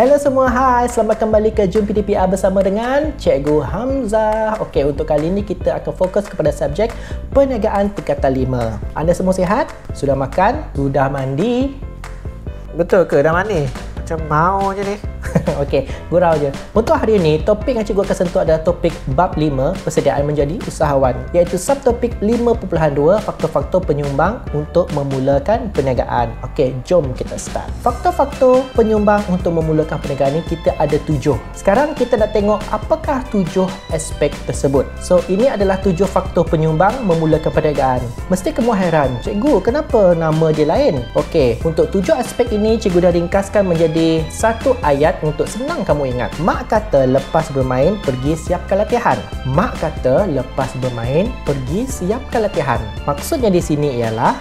Hello semua, hai. Selamat kembali ke Jom PDPR bersama dengan Cikgu Hamzah. Okey, untuk kali ini kita akan fokus kepada subjek perniagaan tingkatan 5. Anda semua sihat? Sudah makan? Sudah mandi? Betul ke dah mandi? Macam mau je ni. Okey, gurau je. Untuk hari ini, topik yang cikgu akan sentuh adalah topik bab 5, persediaan menjadi usahawan, iaitu subtopik 5.2, faktor-faktor penyumbang untuk memulakan perniagaan. Okey, jom kita start. Faktor-faktor penyumbang untuk memulakan perniagaan ni kita ada 7. Sekarang kita nak tengok apakah 7 aspek tersebut. So, ini adalah 7 faktor penyumbang memulakan perniagaan. Mesti kamu heran, cikgu, kenapa nama dia lain? Okey, untuk 7 aspek ini cikgu dah ringkaskan menjadi satu ayat untuk senang kamu ingat. Mak kata lepas bermain, pergi siapkan latihan. Mak kata lepas bermain, pergi siapkan latihan. Maksudnya di sini ialah,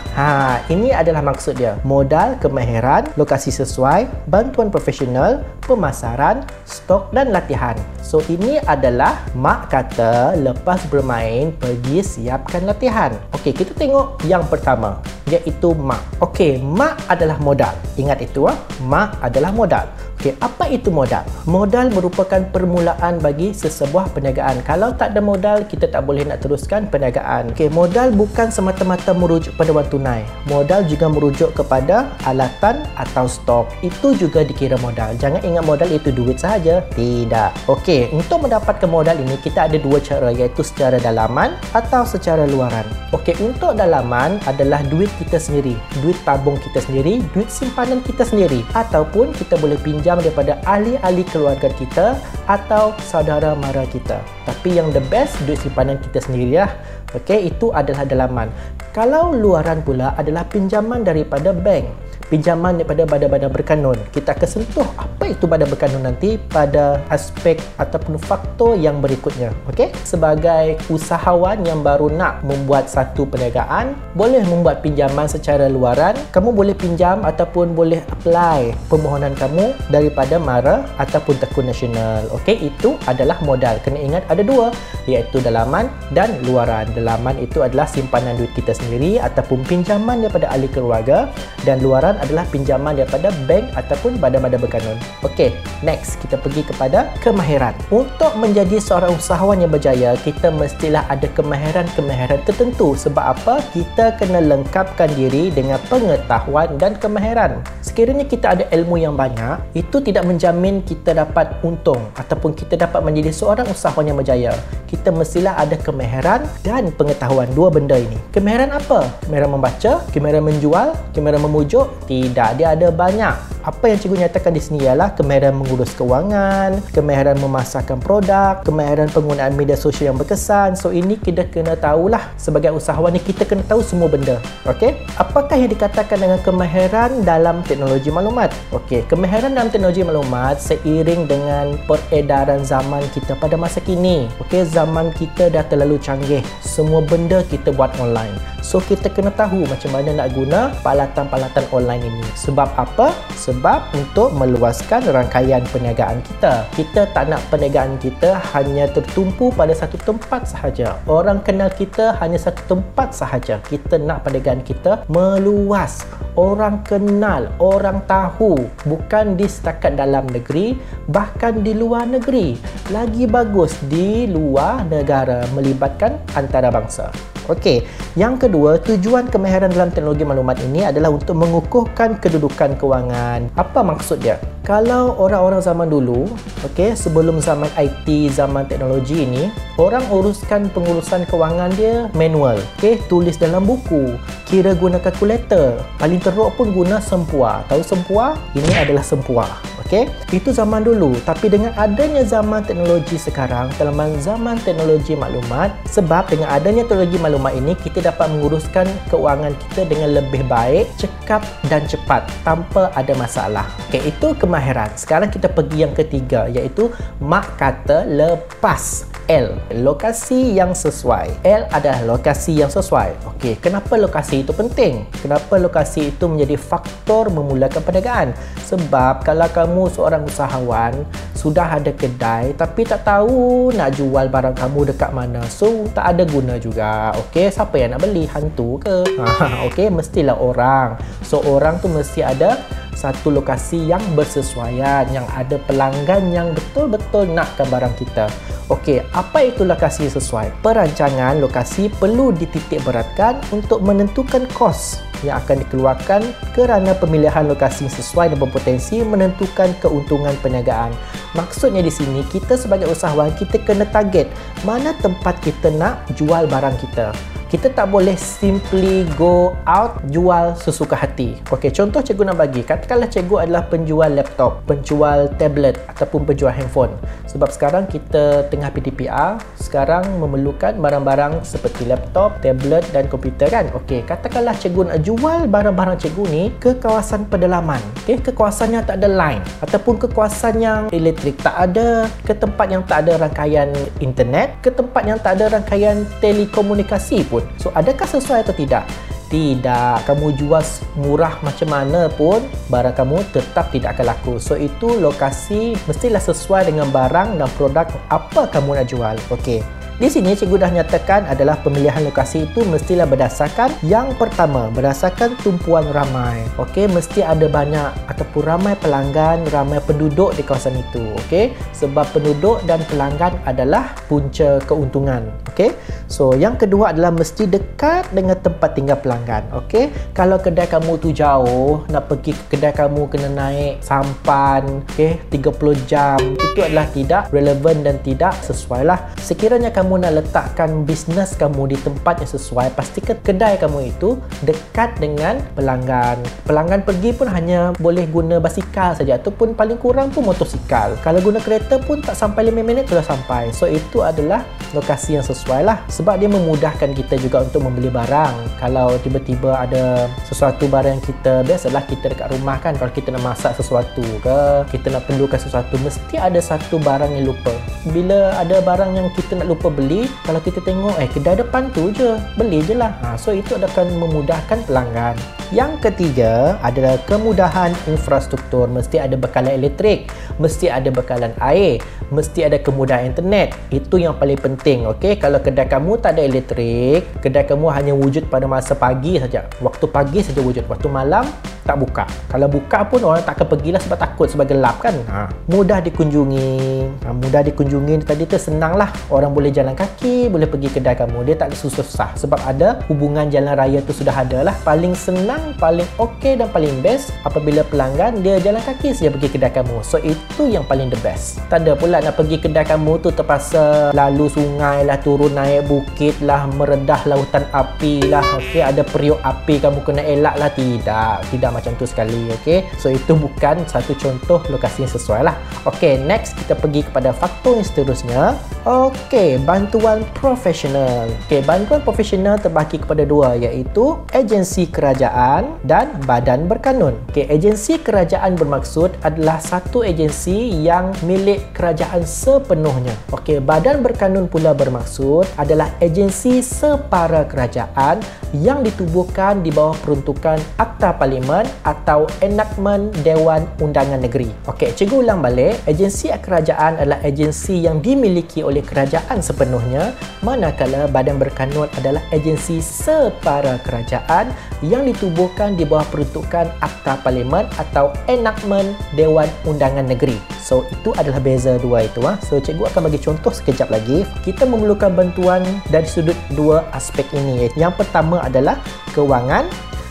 ini adalah maksud dia. Modal, kemahiran, lokasi sesuai, bantuan profesional, pemasaran, stok dan latihan. So, ini adalah mak kata lepas bermain, pergi siapkan latihan. Okey, kita tengok yang pertama, iaitu mak. Okey, mak adalah modal. Ingat itu, mak adalah modal. Okey, apa itu modal? Modal merupakan permulaan bagi sesebuah perniagaan. Kalau tak ada modal, kita tak boleh nak teruskan perniagaan. Okey, modal bukan semata-mata merujuk pada wang tunai. Modal juga merujuk kepada alatan atau stok. Itu juga dikira modal. Jangan ingat modal itu duit sahaja. Tidak. Okey, untuk mendapatkan modal ini, kita ada dua cara, iaitu secara dalaman atau secara luaran. Okey, untuk dalaman adalah duit kita sendiri, duit tabung kita sendiri, duit simpanan kita sendiri, ataupun kita boleh pinjam daripada ahli-ahli keluarga kita atau saudara mara kita. Tapi yang the best, duit simpanan kita sendiri lah. Okey, itu adalah dalaman. Kalau luaran pula adalah pinjaman daripada bank, pinjaman daripada badan-badan berkanun. Kita akan sentuh apa itu badan berkanun nanti pada aspek ataupun faktor yang berikutnya. Okey, sebagai usahawan yang baru nak membuat satu perniagaan, boleh membuat pinjaman secara luaran. Kamu boleh pinjam ataupun boleh apply permohonan kamu daripada MARA ataupun Tekun Nasional. Okey, itu adalah modal. Kena ingat ada dua, iaitu dalaman dan luaran. Dalaman itu adalah simpanan duit kita sendiri ataupun pinjaman daripada ahli keluarga, dan luaran adalah pinjaman daripada bank ataupun badan-badan berkanun. Okey, next kita pergi kepada kemahiran. Untuk menjadi seorang usahawan yang berjaya, kita mestilah ada kemahiran-kemahiran tertentu. Sebab apa? Kita kena lengkapkan diri dengan pengetahuan dan kemahiran. Sekiranya kita ada ilmu yang banyak, itu tidak menjamin kita dapat untung ataupun kita dapat menjadi seorang usahawan yang berjaya. Kita mestilah ada kemahiran dan pengetahuan. Dua benda ini. Kemahiran apa? Kemahiran membaca, kemahiran menjual, kemahiran memujuk? Tidak, dia ada banyak. Apa yang cikgu nyatakan di sini ialah kemahiran mengurus kewangan, kemahiran memasarkan produk, kemahiran penggunaan media sosial yang berkesan. So, ini kita kena tahulah. Sebagai usahawan ni, kita kena tahu semua benda. Okey? Apakah yang dikatakan dengan kemahiran dalam teknologi maklumat? Okey, kemahiran dalam teknologi maklumat seiring dengan peredaran zaman kita pada masa kini. Okey, zaman kita dah terlalu canggih. Semua benda kita buat online. So, kita kena tahu macam mana nak guna peralatan-peralatan online ini. Sebab apa? Sebab untuk meluaskan rangkaian perniagaan kita. Kita tak nak perniagaan kita hanya tertumpu pada satu tempat sahaja. Orang kenal kita hanya satu tempat sahaja. Kita nak perniagaan kita meluas. Orang kenal, orang tahu. Bukan di setakat dalam negeri, bahkan di luar negeri. Lagi bagus di luar negara, melibatkan antarabangsa. Okey, yang kedua, tujuan kemahiran dalam teknologi maklumat ini adalah untuk mengukuhkan kedudukan kewangan. Apa maksud dia? Kalau orang-orang zaman dulu, okey, sebelum zaman IT, zaman teknologi ini, orang uruskan pengurusan kewangan dia manual. Okey, tulis dalam buku, kira guna kalkulator, paling teruk pun guna sempua. Tahu sempua? Ini adalah sempua. Okey, itu zaman dulu. Tapi dengan adanya zaman teknologi sekarang, dalam zaman teknologi maklumat, sebab dengan adanya teknologi maklumat ini, kita dapat menguruskan keuangan kita dengan lebih baik, cekap dan cepat tanpa ada masalah. Okey, itu kemahiran. Sekarang kita pergi yang ketiga, iaitu mak kata lepas. L, lokasi yang sesuai. L adalah lokasi yang sesuai. Okey, kenapa lokasi itu penting? Kenapa lokasi itu menjadi faktor memulakan perniagaan? Sebab kalau kamu kamu seorang usahawan, sudah ada kedai tapi tak tahu nak jual barang kamu dekat mana, so tak ada guna juga. Okey, siapa yang nak beli? Hantu ke? Okey, mestilah orang. So orang tu mesti ada satu lokasi yang bersesuaian, yang ada pelanggan yang betul-betul nakkan barang kita. Okey, apa itu lokasi sesuai? Perancangan lokasi perlu dititik beratkan untuk menentukan kos yang akan dikeluarkan kerana pemilihan lokasi sesuai dan berpotensi menentukan keuntungan perniagaan. Maksudnya di sini, kita sebagai usahawan, kita kena target mana tempat kita nak jual barang kita. Kita tak boleh simply go out jual sesuka hati. Okey, contoh cikgu nak bagi. Katakanlah cikgu adalah penjual laptop, penjual tablet ataupun penjual handphone. Sebab sekarang kita tengah PDPR, sekarang memerlukan barang-barang seperti laptop, tablet dan komputer kan. Okey, katakanlah cikgu nak jual barang-barang cikgu ni ke kawasan pedalaman. Okey, ke kawasan yang tak ada line ataupun ke kawasan yang elektrik tak ada, ke tempat yang tak ada rangkaian internet, ke tempat yang tak ada rangkaian telekomunikasi pun. So, adakah sesuai atau tidak? Tidak. Kamu jual murah macam mana pun, barang kamu tetap tidak akan laku. So, itu lokasi mestilah sesuai dengan barang dan produk apa kamu nak jual. Okey. Di sini cikgu dah nyatakan adalah pemilihan lokasi itu mestilah berdasarkan yang pertama, berdasarkan tumpuan ramai. Okey, mesti ada banyak ataupun ramai pelanggan, ramai penduduk di kawasan itu. Okey, sebab penduduk dan pelanggan adalah punca keuntungan. Okey. So, yang kedua adalah mesti dekat dengan tempat tinggal pelanggan. Okey, kalau kedai kamu tu jauh, nak pergi ke kedai kamu kena naik sampan, okey, 30 jam. Itu adalah tidak relevan dan tidak sesuai lah. Sekiranya kamu nak letakkan bisnes kamu di tempat yang sesuai, pastikan kedai kamu itu dekat dengan pelanggan. Pelanggan pergi pun hanya boleh guna basikal saja ataupun paling kurang pun motosikal. Kalau guna kereta pun tak sampai 5 minit sudah sampai. So, itu adalah lokasi yang sesuai lah. Sebab dia memudahkan kita juga untuk membeli barang. Kalau tiba-tiba ada sesuatu barang yang kita, biasalah kita dekat rumah kan, kalau kita nak masak sesuatu ke, kita nak perlukan sesuatu, mesti ada satu barang yang lupa. Bila ada barang yang kita nak lupa beli, kalau kita tengok kedai depan tu je, beli je lah. So itu akan memudahkan pelanggan. Yang ketiga adalah kemudahan infrastruktur. Mesti ada bekalan elektrik, mesti ada bekalan air, mesti ada kemudahan internet. Itu yang paling penting. Okey, kalau kedai kamu tak ada elektrik, kedai kamu hanya wujud pada masa pagi saja. Waktu pagi saja wujud, waktu malam tak buka. Kalau buka pun orang tak akan pergilah sebab takut, sebab gelap kan. Mudah dikunjungi. Mudah dikunjungi tadi tu senang lah. Orang boleh jalan kaki, boleh pergi kedai kamu. Dia tak ada susah sebab ada hubungan jalan raya tu sudah ada lah. Paling senang, paling okey dan paling best apabila pelanggan dia jalan kaki saja pergi kedai kamu. So itu yang paling the best. Tak ada pula nak pergi kedai kamu tu terpaksa lalu sungai lah, turun naik bukit lah, meredah lautan api lah. Okey, ada periuk api kamu kena elak lah. Tidak macam tu sekali. Okey, so itu bukan satu contoh lokasi yang sesuai lah. Okey, next kita pergi kepada faktor yang seterusnya. Okey, bantuan profesional. Okey, bantuan profesional terbahagi kepada dua, iaitu agensi kerajaan dan badan berkanun. Okey, agensi kerajaan bermaksud adalah satu agensi yang milik kerajaan sepenuhnya. Okey, badan berkanun pula bermaksud adalah agensi separa kerajaan yang ditubuhkan di bawah peruntukan Akta Parlimen atau enakmen Dewan Undangan Negeri. Okey, cikgu ulang balik. Agensi kerajaan adalah agensi yang dimiliki oleh kerajaan sepenuhnya, manakala badan berkanun adalah agensi separa kerajaan yang ditubuhkan di bawah peruntukan Akta Parlimen atau enakmen Dewan Undangan Negeri. So, itu adalah beza dua itu. So, cikgu akan bagi contoh sekejap lagi. Kita memerlukan bantuan dari sudut dua aspek ini. Yang pertama adalah kewangan,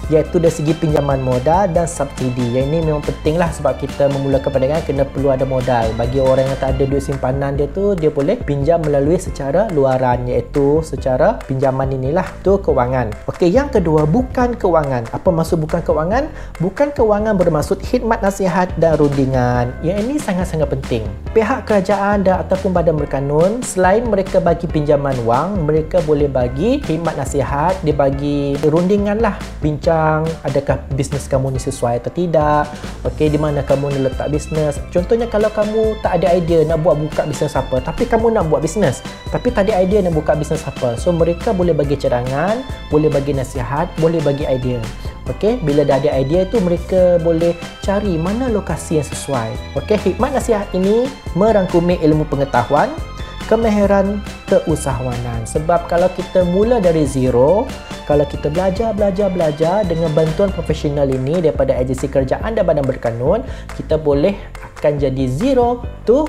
iaitu dari segi pinjaman modal dan subsidi. Yang ini memang penting lah sebab kita memulakan perniagaan kena perlu ada modal. Bagi orang yang tak ada duit simpanan dia tu, dia boleh pinjam melalui secara luaran, iaitu secara pinjaman inilah. Itu kewangan. Okey, yang kedua bukan kewangan. Apa maksud bukan kewangan? Bukan kewangan bermaksud khidmat nasihat dan rundingan. Yang ini sangat-sangat penting. Pihak kerajaan dan ataupun badan berkanun, selain mereka bagi pinjaman wang, mereka boleh bagi khidmat nasihat, dia bagi rundingan lah, bincang orang, adakah bisnes kamu ni sesuai atau tidak, okey, di mana kamu nak letak bisnes. Contohnya kalau kamu tak ada idea nak buka bisnes apa, tapi kamu nak buat bisnes tapi tak ada idea nak buka bisnes apa, so mereka boleh bagi cadangan, boleh bagi nasihat, boleh bagi idea. Okey, bila dah ada idea itu mereka boleh cari mana lokasi yang sesuai. Okey, hikmat nasihat ini merangkumi ilmu pengetahuan, kemahiran, keusahawanan. Sebab kalau kita mula dari zero, kalau kita belajar dengan bantuan profesional ini daripada agensi kerajaan dan badan berkanun, kita boleh akan jadi zero to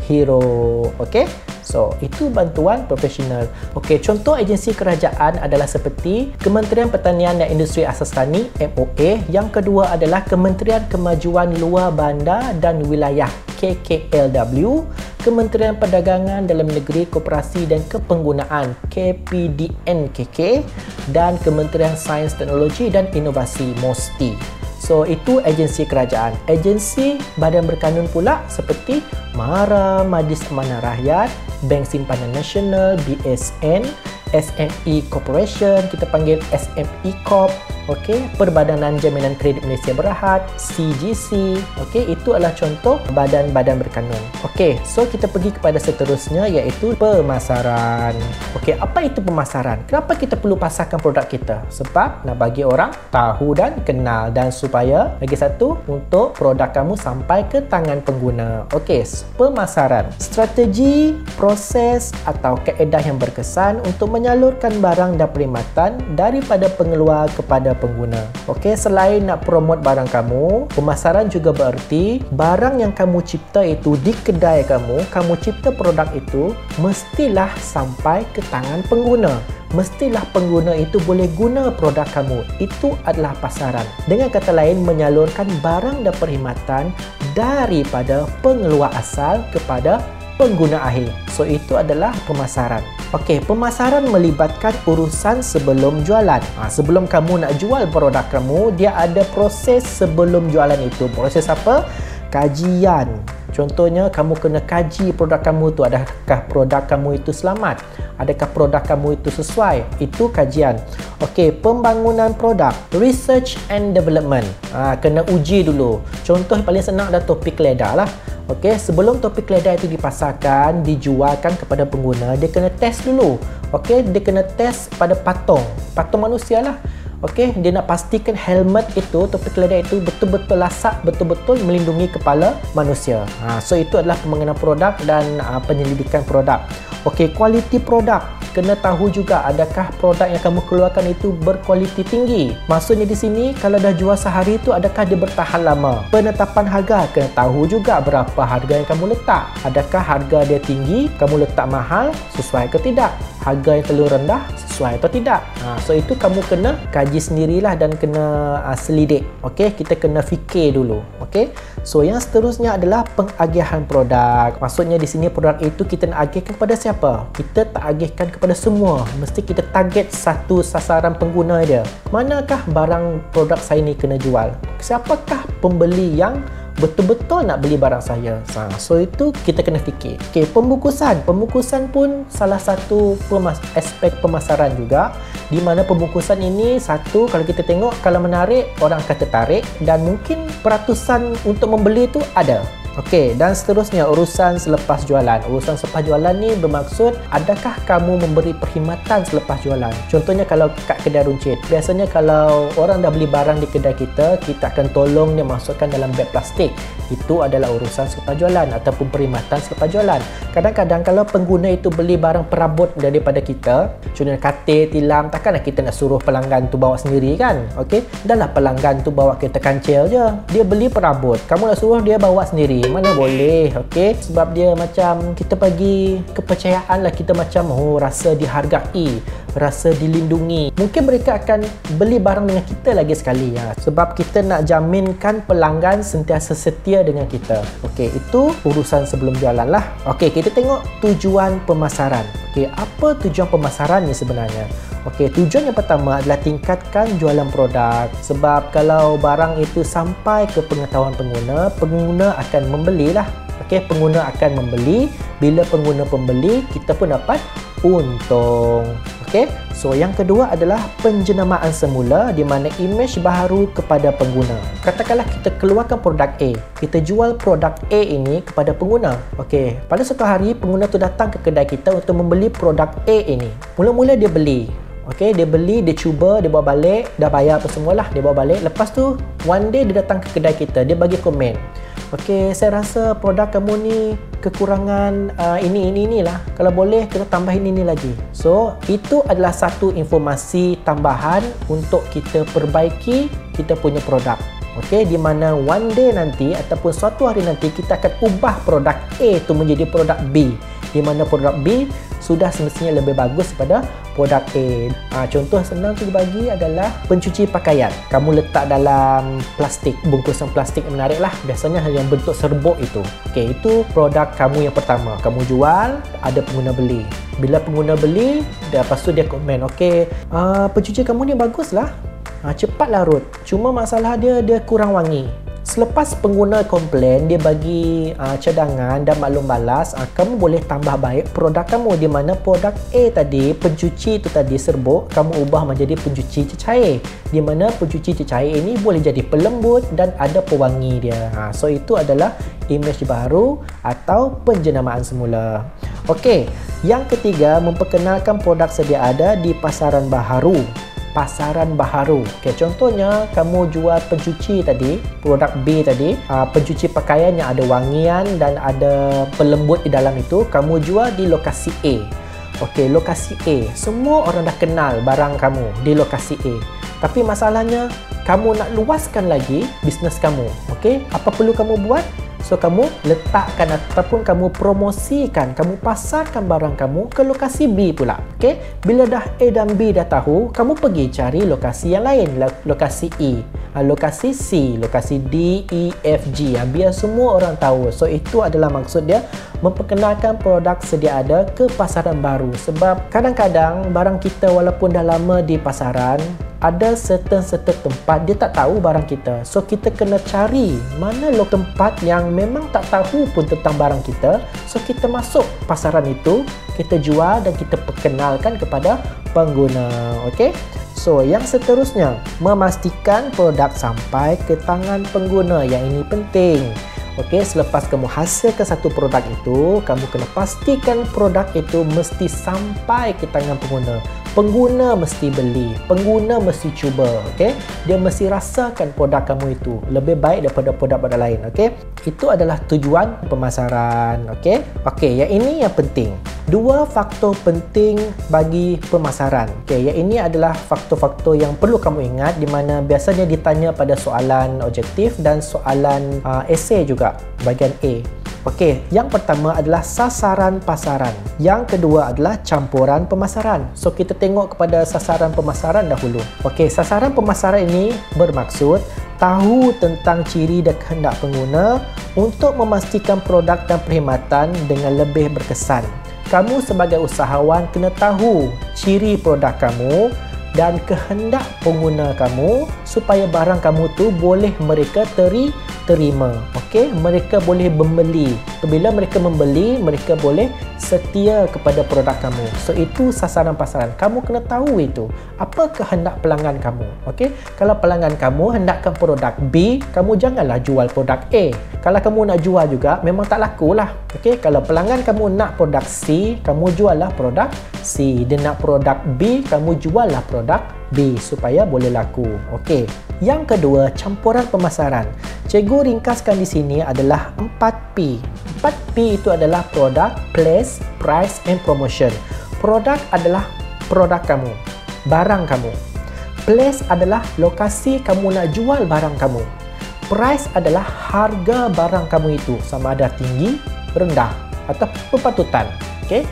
hero. Okey, so itu bantuan profesional. Okey, contoh agensi kerajaan adalah seperti Kementerian Pertanian dan Industri Asas Tani MOA. Yang kedua adalah Kementerian Kemajuan Luar Bandar dan Wilayah KKLW, Kementerian Perdagangan Dalam Negeri, Koperasi dan Kepenggunaan KPDNKK, dan Kementerian Sains, Teknologi dan Inovasi MOSTI. So itu agensi kerajaan. Agensi badan berkanun pula seperti MARA, Majlis Amanah Rakyat, Bank Simpanan Nasional, BSN, SME Corporation, kita panggil SME Corp, okey, Perbadanan Jaminan Kredit Malaysia Berhad, CGC. Okey, itu adalah contoh badan-badan berkanun. Okey, so kita pergi kepada seterusnya iaitu pemasaran. Okey, apa itu pemasaran? Kenapa kita perlu pasarkan produk kita? Sebab nak bagi orang tahu dan kenal, dan supaya lagi satu untuk produk kamu sampai ke tangan pengguna. Okey, pemasaran. Strategi, proses atau kaedah yang berkesan untuk menyalurkan barang dan perkhidmatan daripada pengeluar kepada pengguna. Okey, selain nak promote barang kamu, pemasaran juga bererti barang yang kamu cipta itu di kedai kamu cipta produk itu mestilah sampai ke tangan pengguna. Mestilah pengguna itu boleh guna produk kamu. Itu adalah pasaran. Dengan kata lain, menyalurkan barang dan perkhidmatan daripada pengeluar asal kepada pengguna akhir. So itu adalah pemasaran. Okey, pemasaran melibatkan urusan sebelum jualan. Sebelum kamu nak jual produk kamu, dia ada proses sebelum jualan itu. Proses apa? Kajian. Contohnya, kamu kena kaji produk kamu tu, adakah produk kamu itu selamat? Adakah produk kamu itu sesuai? Itu kajian. Okey, pembangunan produk, research and development. Kena uji dulu. Contoh paling senang adalah topik leather lah. Okey, sebelum topik leather itu dipasarkan, dijualkan kepada pengguna, dia kena test dulu. Okey, dia kena test pada patung manusia lah. Okey, dia nak pastikan helmet itu, topik leather itu betul-betul lasak, betul-betul melindungi kepala manusia. So itu adalah pengembangan produk dan penyelidikan produk. Okey, kualiti produk. Kena tahu juga adakah produk yang kamu keluarkan itu berkualiti tinggi. Maksudnya di sini, kalau dah jual sehari itu, adakah dia bertahan lama? Penetapan harga, kena tahu juga berapa harga yang kamu letak. Adakah harga dia tinggi, kamu letak mahal, sesuai ke tidak? Harga yang terlalu rendah, sesuai atau tidak? So itu kamu kena kaji sendirilah dan kena selidik. Okey, kita kena fikir dulu. Okey, so yang seterusnya adalah pengagihan produk. Maksudnya di sini produk itu kita nak agihkan kepada siapa? Kita tak agihkan kepada semua. Mesti kita target satu sasaran pengguna dia. Manakah barang produk saya ni kena jual? Siapakah pembeli yang betul-betul nak beli barang saya? So itu kita kena fikir. Okey, pembungkusan. Pembungkusan pun salah satu aspek pemasaran juga, di mana pembungkusan ini satu, kalau kita tengok, kalau menarik, orang akan tertarik dan mungkin peratusan untuk membeli itu ada. Okey, dan seterusnya urusan selepas jualan. Urusan selepas jualan ni bermaksud adakah kamu memberi perkhidmatan selepas jualan. Contohnya kalau kat kedai runcit, biasanya kalau orang dah beli barang di kedai kita akan tolong dia masukkan dalam beg plastik. Itu adalah urusan selepas jualan ataupun perkhidmatan selepas jualan. Kadang-kadang kalau pengguna itu beli barang perabot daripada kita, contohnya katil, tilam, takkanlah kita nak suruh pelanggan tu bawa sendiri kan? Okey, dahlah pelanggan tu bawa kereta kancil je. Dia beli perabot, kamu nak suruh dia bawa sendiri. Mana boleh. Okey, sebab dia macam kita bagi kepercayaan lah, kita macam rasa dihargai, rasa dilindungi. Mungkin mereka akan beli barang dengan kita lagi sekali ya, sebab kita nak jaminkan pelanggan sentiasa setia dengan kita. Okey, itu urusan sebelum jualan lah. Okey, kita tengok tujuan pemasaran. Okey, apa tujuan pemasaran ni sebenarnya? Okey, tujuan yang pertama adalah tingkatkan jualan produk. Sebab kalau barang itu sampai ke pengetahuan pengguna, pengguna akan membelilah. Okey, pengguna akan membeli. Bila pengguna pembeli, kita pun dapat untung. Okey, so yang kedua adalah penjenamaan semula di mana imej baharu kepada pengguna. Katakanlah kita keluarkan produk A, kita jual produk A ini kepada pengguna. Okey, pada suatu hari pengguna tu datang ke kedai kita untuk membeli produk A ini. Mula-mula dia beli. Okey, dia beli, dia cuba, dia bawa balik, dah bayar apa semualah, dia bawa balik. Lepas tu one day dia datang ke kedai kita, dia bagi komen. Okey, saya rasa produk kamu ni kekurangan inilah. Kalau boleh kita tambahin ini lagi. So, itu adalah satu informasi tambahan untuk kita perbaiki kita punya produk. Okey, di mana one day nanti ataupun suatu hari nanti kita akan ubah produk A tu menjadi produk B. Di mana produk B sudah semestinya lebih bagus daripada produk A. Contoh senang tu bagi adalah pencuci pakaian. Kamu letak dalam plastik, bungkusan plastik yang menarik lah. Biasanya yang bentuk serbuk itu. Okey, itu produk kamu yang pertama. Kamu jual, ada pengguna beli. Bila pengguna beli, lepas tu dia komen, okey, pencuci kamu ni bagus lah. Cepat larut. Cuma masalah dia kurang wangi. Selepas pengguna komplain, dia bagi cadangan dan maklum balas, kamu boleh tambah baik produk kamu, di mana produk A tadi, pencuci itu tadi serbuk, kamu ubah menjadi pencuci cecair, di mana pencuci cecair ini boleh jadi pelembut dan ada pewangi dia. So itu adalah imej baru atau penjenamaan semula. Okey, yang ketiga, memperkenalkan produk sedia ada di pasaran baharu. Pasaran baharu. Okay, contohnya kamu jual pencuci tadi, produk B tadi, pencuci pakaian yang ada wangian dan ada pelembut di dalam itu, kamu jual di lokasi A. Okey, lokasi A. Semua orang dah kenal barang kamu di lokasi A. Tapi masalahnya, kamu nak luaskan lagi bisnes kamu. Okey, apa perlu kamu buat? So, kamu letakkan ataupun kamu promosikan, kamu pasarkan barang kamu ke lokasi B pula. Okey, bila dah A dan B dah tahu, kamu pergi cari lokasi yang lain, lokasi E, lokasi C, lokasi D, E, F, G. Biar semua orang tahu. So, itu adalah maksud dia memperkenalkan produk sedia ada ke pasaran baru. Sebab kadang-kadang barang kita walaupun dah lama di pasaran, ada certain tempat dia tak tahu barang kita. So, kita kena cari mana tempat yang memang tak tahu pun tentang barang kita. So, kita masuk pasaran itu, kita jual dan kita perkenalkan kepada pengguna. Okey? So, yang seterusnya, memastikan produk sampai ke tangan pengguna. Yang ini penting. Okey, selepas kamu hasilkan satu produk itu, kamu kena pastikan produk itu mesti sampai ke tangan pengguna. Pengguna mesti beli, pengguna mesti cuba, okey? Dia mesti rasakan produk kamu itu lebih baik daripada produk-produk lain, okey? Itu adalah tujuan pemasaran, okey? Okey, yang ini yang penting. Dua faktor penting bagi pemasaran. Okey, yang ini adalah faktor-faktor yang perlu kamu ingat, di mana biasanya ditanya pada soalan objektif dan soalan esei juga, bahagian A. Okey, yang pertama adalah sasaran pasaran. Yang kedua adalah campuran pemasaran. So, kita tengok kepada sasaran pemasaran dahulu. Okey, sasaran pemasaran ini bermaksud tahu tentang ciri dan kehendak pengguna untuk memastikan produk dan perkhidmatan dengan lebih berkesan. Kamu sebagai usahawan kena tahu ciri produk kamu dan kehendak pengguna kamu supaya barang kamu tu boleh mereka terima. Okey, mereka boleh membeli. Bila mereka membeli, mereka boleh setia kepada produk kamu. So, itu sasaran pasaran. Kamu kena tahu itu. Apa kehendak pelanggan kamu? Okey, kalau pelanggan kamu hendakkan produk B, kamu janganlah jual produk A. Kalau kamu nak jual juga, memang tak lakulah. Okey, kalau pelanggan kamu nak produk C, kamu juallah produk C. Dia nak produk B, kamu juallah produk B supaya boleh laku. Okey. Yang kedua, campuran pemasaran. Cikgu ringkaskan di sini adalah 4P. 4P itu adalah produk, place, price and promotion. Produk adalah produk kamu, barang kamu. Place adalah lokasi kamu nak jual barang kamu. Price adalah harga barang kamu itu, sama ada tinggi, rendah atau berpatutan. Okey.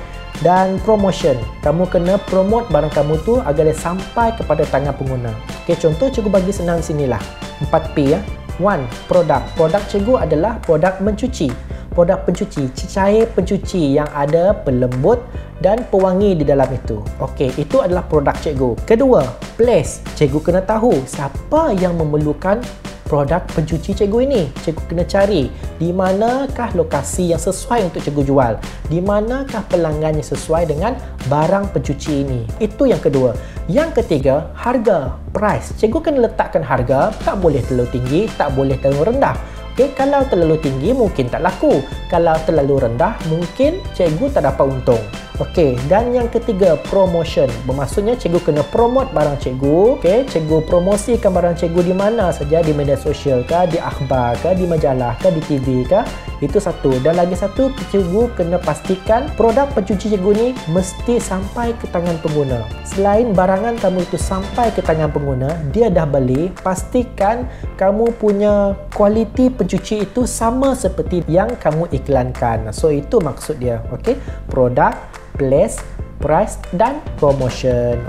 Dan promotion, kamu kena promote barang kamu tu agar dia sampai kepada tangan pengguna. Okey, contoh cikgu bagi senang sinilah. 4P ya. 1. Produk. Produk cikgu adalah produk mencuci. Produk pencuci, cecair pencuci yang ada pelembut dan pewangi di dalam itu. Okey, itu adalah produk cikgu. Kedua, place. Cikgu kena tahu siapa yang memerlukan produk pencuci cikgu ini. Cikgu kena cari di manakah lokasi yang sesuai untuk cikgu jual, di manakah pelanggan yang sesuai dengan barang pencuci ini. Itu yang kedua. Yang ketiga, harga, price. Cikgu kena letakkan harga, tak boleh terlalu tinggi, tak boleh terlalu rendah. Okay, kalau terlalu tinggi mungkin tak laku. Kalau terlalu rendah mungkin cikgu tak dapat untung. Okey, dan yang ketiga, promotion. Bermaksudnya cikgu kena promote barang cikgu. Okey, cikgu promosikan barang cikgu di mana saja, di media sosial ke, di akhbar ke, di majalah ke, di TV ke. Itu satu. Dan lagi satu, cikgu kena pastikan produk pencuci cikgu ni mesti sampai ke tangan pengguna. Selain barangan kamu itu sampai ke tangan pengguna, dia dah beli, pastikan kamu punya kualiti pencuci itu sama seperti yang kamu iklankan. So itu maksud dia. Okey, produk, place, price dan promotion.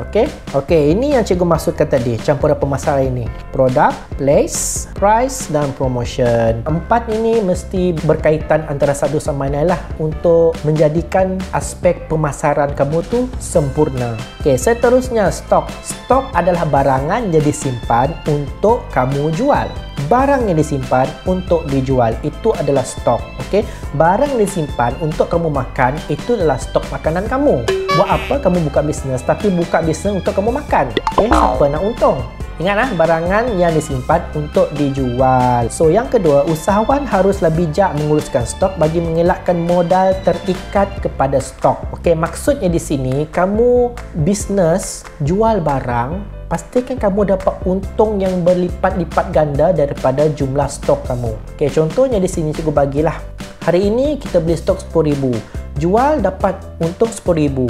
Okey, ini yang cikgu maksudkan tadi, campuran pemasaran ini. Produk, place, price dan promotion. Empat ini mesti berkaitan antara satu sama lain lah untuk menjadikan aspek pemasaran kamu tu sempurna. Okey, seterusnya stok. Stok adalah barangan yang disimpan untuk kamu jual. Barang yang disimpan untuk dijual itu adalah stok. Okey, barang yang disimpan untuk kamu makan itu adalah stok makanan kamu. Buat apa kamu buka bisnes tapi buka bisnes untuk kamu makan? Okey, siapa nak untung? Ingatlah, barangan yang disimpan untuk dijual. So, yang kedua, usahawan haruslah bijak menguruskan stok bagi mengelakkan modal terikat kepada stok. Okey, maksudnya di sini kamu bisnes jual barang, pastikan kamu dapat untung yang berlipat-lipat ganda daripada jumlah stok kamu. Okey, contohnya di sini cikgu bagilah. Hari ini kita beli stok 10,000. Jual dapat untung 10,000.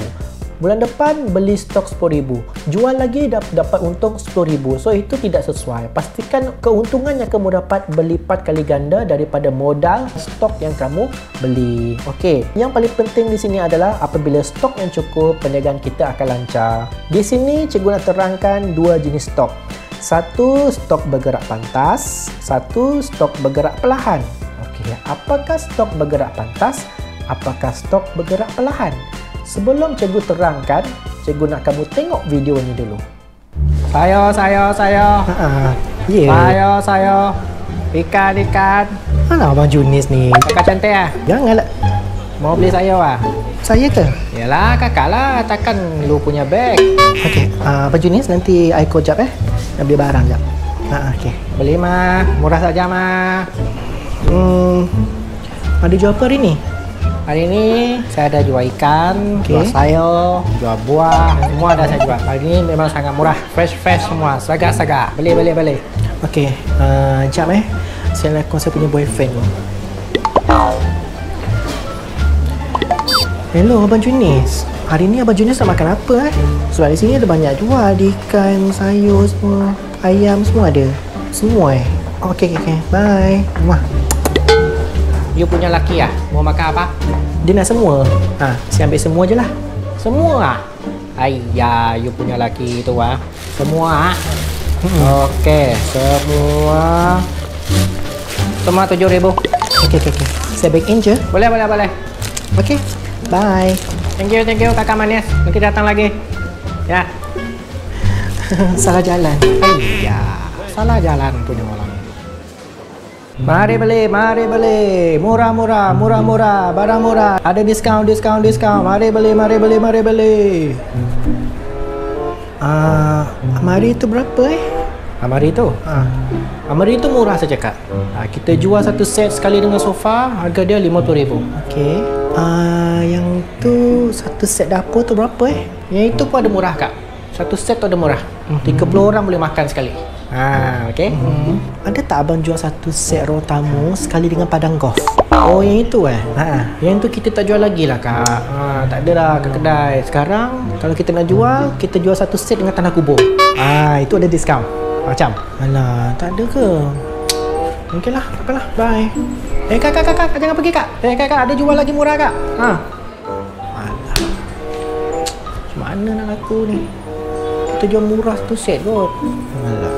Bulan depan beli stok 10,000. Jual lagi dapat untung 10,000. So itu tidak sesuai. Pastikan keuntungan yang kamu dapat berlipat kali ganda daripada modal stok yang kamu beli. Okey, yang paling penting di sini adalah apabila stok yang cukup, perniagaan kita akan lancar. Di sini cikgu nak terangkan dua jenis stok. Satu, stok bergerak pantas. Satu, stok bergerak perlahan. Okey, apakah stok bergerak pantas? Apakah stok bergerak perlahan? Sebelum cikgu terangkan, cikgu nak kamu tengok video ni dulu. Saya. Yeah. Saya. Ikan. Mana Abang Junis ni? Kakak cantik ah. Janganlah. Mau beli saya ah? Saya ke? Yalah, kakak lah. Takkan lu punya beg. Okey, Abang Junis nanti I call jap nak beli barang jap. Okey. Beli mah, murah saja mah. Ada jual apa hari ni? Hari ini saya ada jual ikan, Okay. jual sayur, jual buah, semua ada saya jual. Hari ini memang sangat murah, fresh semua, saga. Beli. Okey, jap saya nak call saya punya boyfriend ni. Hello Abang Junis. Hari ni Abang Junis nak makan apa Sebab di sini ada banyak jual, ada ikan, sayur semua, ayam semua ada. Semua Okey. Bye. Wah. You punya laki ah, mau makan apa? Dia nak semua. Saya ambil semua je lah. Semua ah? Ayah, you punya laki tu ah. Semua ah? Okey, semua 7,000. Okey. Saya back in je. Boleh. Okey. Bye. Thank you kakak manis. Nanti datang lagi. Ya. Salah jalan. Ayah, salah jalan punya orang. Mari beli. Murah. Barang murah. Ada diskaun. Mari beli. Amari itu berapa Amari itu? Amari itu murah saja kak. Kita jual satu set sekali dengan sofa, harga dia 50,000. Okey. Yang tu satu set dapur tu berapa Yang itu pun ada murah kak. Satu set tu ada murah. 30 orang boleh makan sekali. Okey. Ada tak abang jual satu set ruang tamu sekali dengan padang golf? Oh, yang itu Yang itu kita tak jual lagi lah kak. Tak ada lah ke kedai. Sekarang kalau kita nak jual, kita jual satu set dengan tanah kubur. Itu ada diskaun. Macam. Alah, tak ada ke? Mungkin lah, tak apalah. Bye. Kak, jangan pergi kak. Kak, ada jual lagi murah kak. Alah. Macam mana nak laku ni? Kita jual murah satu set kot. Alah.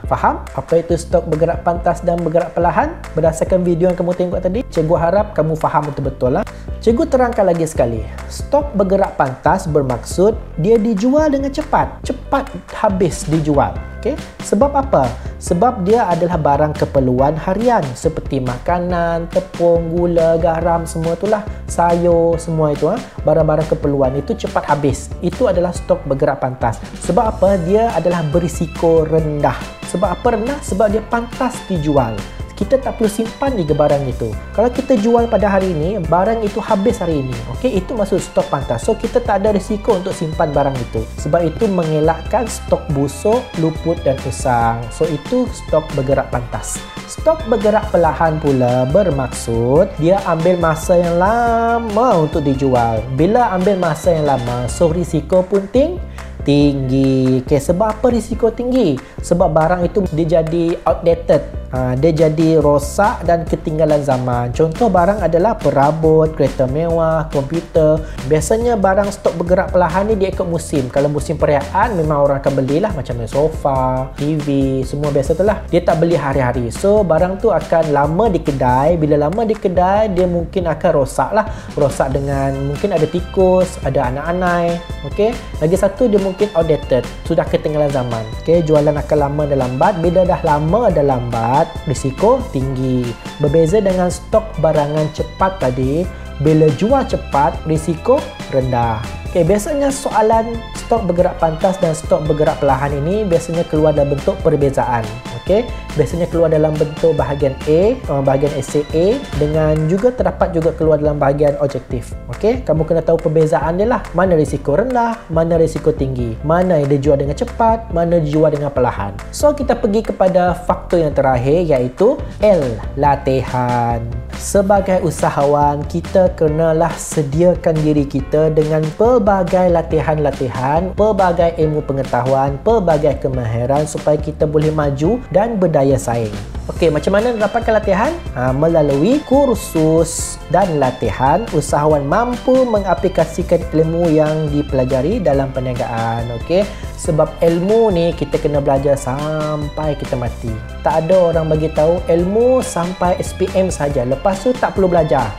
Faham apa itu stok bergerak pantas dan bergerak perlahan? Berdasarkan video yang kamu tengok tadi, cikgu harap kamu faham betul-betul lah. Cikgu terangkan lagi sekali. Stok bergerak pantas bermaksud dia dijual dengan cepat habis dijual. Okey, sebab apa? Sebab dia adalah barang keperluan harian seperti makanan, tepung, gula, garam, semua itulah, sayur, semua itu barang-barang keperluan itu cepat habis. Itu adalah stok bergerak pantas. Sebab apa? Dia adalah berisiko rendah. Sebab apa rendah? Sebab dia pantas dijual. Kita tak perlu simpan juga barang itu. Kalau kita jual pada hari ini, barang itu habis hari ini. Okey, itu maksud stok pantas. So, kita tak ada risiko untuk simpan barang itu. Sebab itu mengelakkan stok busuk, luput dan usang. So, itu stok bergerak pantas. Stok bergerak perlahan pula bermaksud dia ambil masa yang lama untuk dijual. Bila ambil masa yang lama, so risiko pun tinggi. Okay, sebab apa risiko tinggi? Sebab barang itu dia jadi outdated. Dia jadi rosak dan ketinggalan zaman. Contoh barang adalah perabot, kereta mewah, komputer. Biasanya barang stok bergerak perlahan ni dia ikut musim. Kalau musim perayaan memang orang akan belilah, macam sofa, TV, semua biasa tu lah. Dia tak beli hari-hari. So barang tu akan lama di kedai. Bila lama di kedai, dia mungkin akan rosak lah. Rosak dengan mungkin ada tikus, ada anak-anak. Okay? Lagi satu, dia mungkin outdated, sudah ketinggalan zaman. Okay? Jualan akan lama dan lambat. Bila dah lama dan lambat, risiko tinggi. Berbeza dengan stok barangan cepat tadi, bila jual cepat, risiko rendah. Okay, biasanya soalan stok bergerak pantas dan stok bergerak perlahan ini biasanya keluar dalam bentuk perbezaan. Okay, biasanya keluar dalam bentuk bahagian A, bahagian essay A, dengan juga terdapat juga keluar dalam bahagian objektif. Okay, kamu kena tahu perbezaan dia lah. Mana risiko rendah, mana risiko tinggi, mana yang dijual dengan cepat, mana dijual dengan perlahan. So, kita pergi kepada faktor yang terakhir, iaitu L, latihan. Sebagai usahawan, kita kenalah sediakan diri kita dengan pelbagai latihan-latihan, pelbagai ilmu pengetahuan, pelbagai kemahiran supaya kita boleh maju dan berdaya saing. Okey, macam mana mendapatkan latihan? Melalui kursus dan latihan, usahawan mampu mengaplikasikan ilmu yang dipelajari dalam perniagaan. Okey, sebab ilmu ni kita kena belajar sampai kita mati. Tak ada orang bagi tahu ilmu sampai SPM saja, lepas tu tak perlu belajar.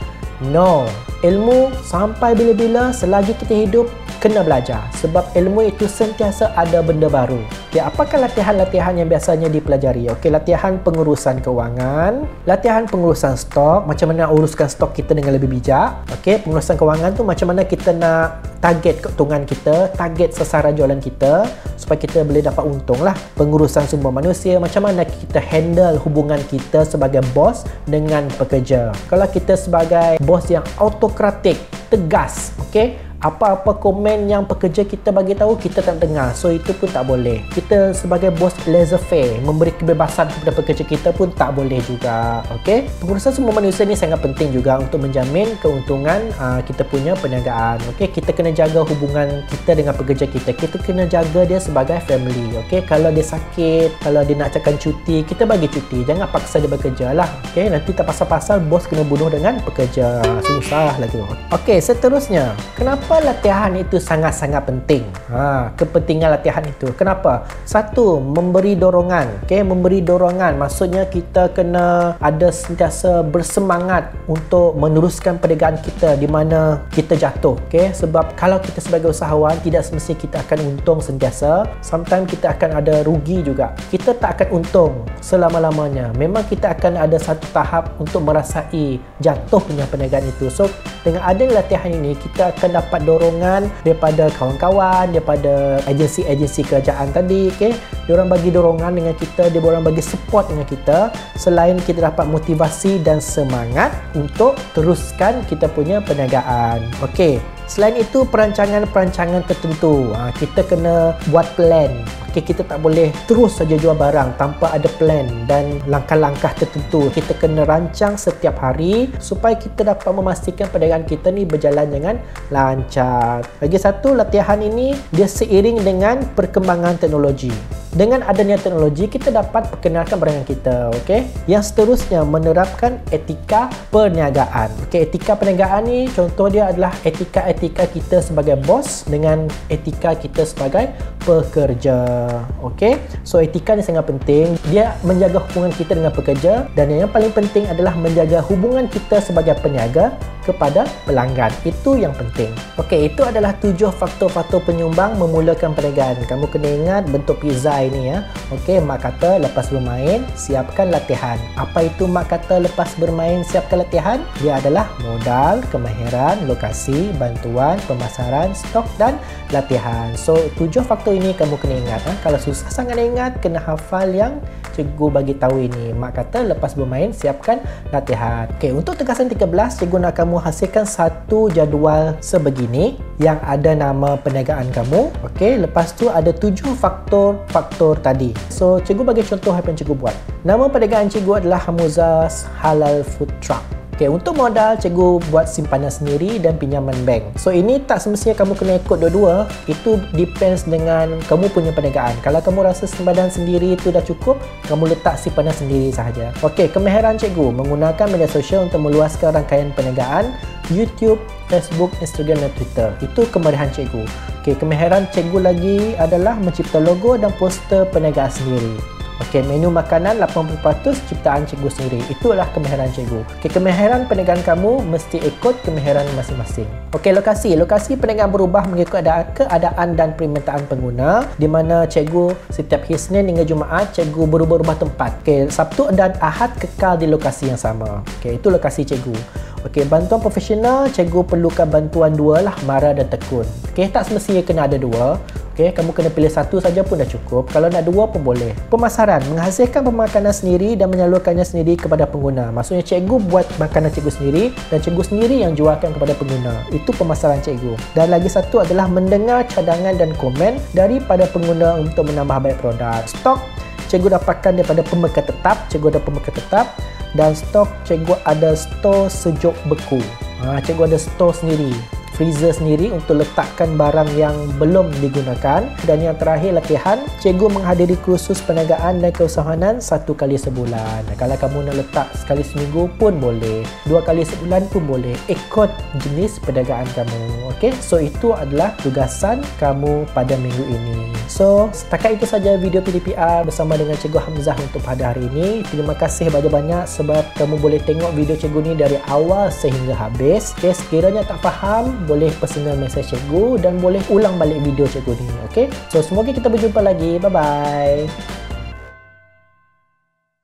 No, ilmu sampai bila-bila, selagi kita hidup kena belajar. Sebab ilmu itu sentiasa ada benda baru. Okay, apakah latihan-latihan yang biasanya dipelajari? Okey, latihan pengurusan kewangan, latihan pengurusan stok, macam mana uruskan stok kita dengan lebih bijak. Okey, pengurusan kewangan tu macam mana kita nak target keuntungan kita, target sasaran jualan kita supaya kita boleh dapat untung lah. Pengurusan sumber manusia, macam mana kita handle hubungan kita sebagai bos dengan pekerja. Kalau kita sebagai bos yang autokratik, tegas, okey, apa-apa komen yang pekerja kita bagi tahu kita tak dengar, so itu pun tak boleh. Kita sebagai bos laissez-faire, memberi kebebasan kepada pekerja kita pun tak boleh juga. Okey, pengurusan sumber manusia ni sangat penting juga untuk menjamin keuntungan kita punya perniagaan. Okey, kita kena jaga hubungan kita dengan pekerja kita. Kita kena jaga dia sebagai family. Okey, kalau dia sakit, kalau dia nak cakap cuti, kita bagi cuti, jangan paksa dia bekerja lah. Okey, nanti tak pasal-pasal bos kena bunuh dengan pekerja, susah lagi. Okey, seterusnya, kenapa latihan itu sangat-sangat penting? Kepentingan latihan itu. Kenapa? Satu, memberi dorongan. Okey, memberi dorongan maksudnya kita kena ada sentiasa bersemangat untuk meneruskan perniagaan kita di mana kita jatuh. Okey, sebab kalau kita sebagai usahawan tidak semestinya kita akan untung sentiasa. Sometimes kita akan ada rugi juga. Kita tak akan untung selama-lamanya. Memang kita akan ada satu tahap untuk merasai jatuhnya perniagaan itu. So, dengan adanya latihan ini, kita akan dapat dorongan daripada kawan-kawan, daripada agensi-agensi kerajaan tadi. Okay? Diorang bagi dorongan dengan kita, diorang bagi support dengan kita. Selain kita dapat motivasi dan semangat untuk teruskan kita punya perniagaan. Okey, selain itu perancangan-perancangan tertentu. Kita kena buat plan. Okey, kita tak boleh terus saja jual barang tanpa ada plan dan langkah-langkah tertentu. Kita kena rancang setiap hari supaya kita dapat memastikan perniagaan kita ni berjalan dengan lancar. Lagi satu, latihan ini dia seiring dengan perkembangan teknologi. Dengan adanya teknologi, kita dapat perkenalkan barang kita. Okey. Yang seterusnya, menerapkan etika perniagaan. Okey, etika perniagaan ni contoh dia adalah etika-etika kita sebagai bos dengan etika kita sebagai pekerja. Okey. So etika ni sangat penting. Dia menjaga hubungan kita dengan pekerja, dan yang paling penting adalah menjaga hubungan kita sebagai peniaga kepada pelanggan. Itu yang penting. Okey, itu adalah 7 faktor-faktor penyumbang memulakan perniagaan. Kamu kena ingat bentuk pizza ini ya. Okey, mak kata lepas bermain, siapkan latihan. Apa itu mak kata lepas bermain, siapkan latihan? Dia adalah modal, kemahiran, lokasi, bantuan, pemasaran, stok dan latihan. So, 7 faktor ini kamu kena ingat. Kalau susah sangat ingat, kena hafal yang cikgu bagi tahu ini. Mak kata lepas bermain, siapkan latihan. Okey, untuk tugasan 13, cikgu nak kamu hasilkan satu jadual sebegini yang ada nama perniagaan kamu. Okey, lepas tu ada 7 faktor tadi. So, cikgu bagi contoh apa yang cikgu buat. Nama perniagaan cikgu adalah Hamuzah's Halal Food Truck. Okay, untuk modal, cikgu buat simpanan sendiri dan pinjaman bank. So, ini tak semestinya kamu kena ikut dua-dua. Itu depends dengan kamu punya perniagaan. Kalau kamu rasa simpanan sendiri itu dah cukup, kamu letak simpanan sendiri sahaja. Okey, kemahiran cikgu menggunakan media sosial untuk meluaskan rangkaian perniagaan, YouTube, Facebook, Instagram dan Twitter. Itu kemahiran cikgu. Okey, kemahiran cikgu lagi adalah mencipta logo dan poster perniagaan sendiri. Okey, menu makanan 80% ciptaan cikgu sendiri. Itulah kemahiran cikgu. Okey, kemahiran perniagaan kamu mesti ikut kemahiran masing-masing. Okey, lokasi perniagaan berubah mengikut keadaan dan permintaan pengguna, di mana cikgu setiap hari Isnin hingga Jumaat cikgu berubah-ubah tempat. Okey, Sabtu dan Ahad kekal di lokasi yang sama. Okey, itu lokasi cikgu. Okey, bantuan profesional, cikgu perlukan bantuan dua lah, Mara dan Tekun. Okey, tak semestinya kena ada dua. Okey, kamu kena pilih satu saja pun dah cukup. Kalau nak dua pun boleh. Pemasaran, menghasilkan pemakanan sendiri dan menyalurkannya sendiri kepada pengguna. Maksudnya cikgu buat makanan cikgu sendiri dan cikgu sendiri yang jualkan kepada pengguna. Itu pemasaran cikgu. Dan lagi satu adalah mendengar cadangan dan komen daripada pengguna untuk menambah baik produk. Stok, cikgu dapatkan daripada pemekan tetap. Cikgu ada pemekan tetap. Dan stok, cikgu ada stor sejuk beku. Cikgu ada stor sendiri, freezer sendiri untuk letakkan barang yang belum digunakan. Dan yang terakhir, latihan. Cikgu menghadiri kursus perniagaan dan keusahawanan 1 kali sebulan. Kalau kamu nak letak sekali seminggu pun boleh, 2 kali sebulan pun boleh, ikut jenis perniagaan kamu. Okey, so itu adalah tugasan kamu pada minggu ini. So, setakat itu saja video PDPR bersama dengan Cikgu Hamzah untuk pada hari ini. Terima kasih banyak-banyak sebab kamu boleh tengok video cikgu ni dari awal sehingga habis. Okay, sekiranya tak faham, boleh personal message cikgu dan boleh ulang balik video cikgu ni. Okay, so semoga kita berjumpa lagi. Bye-bye.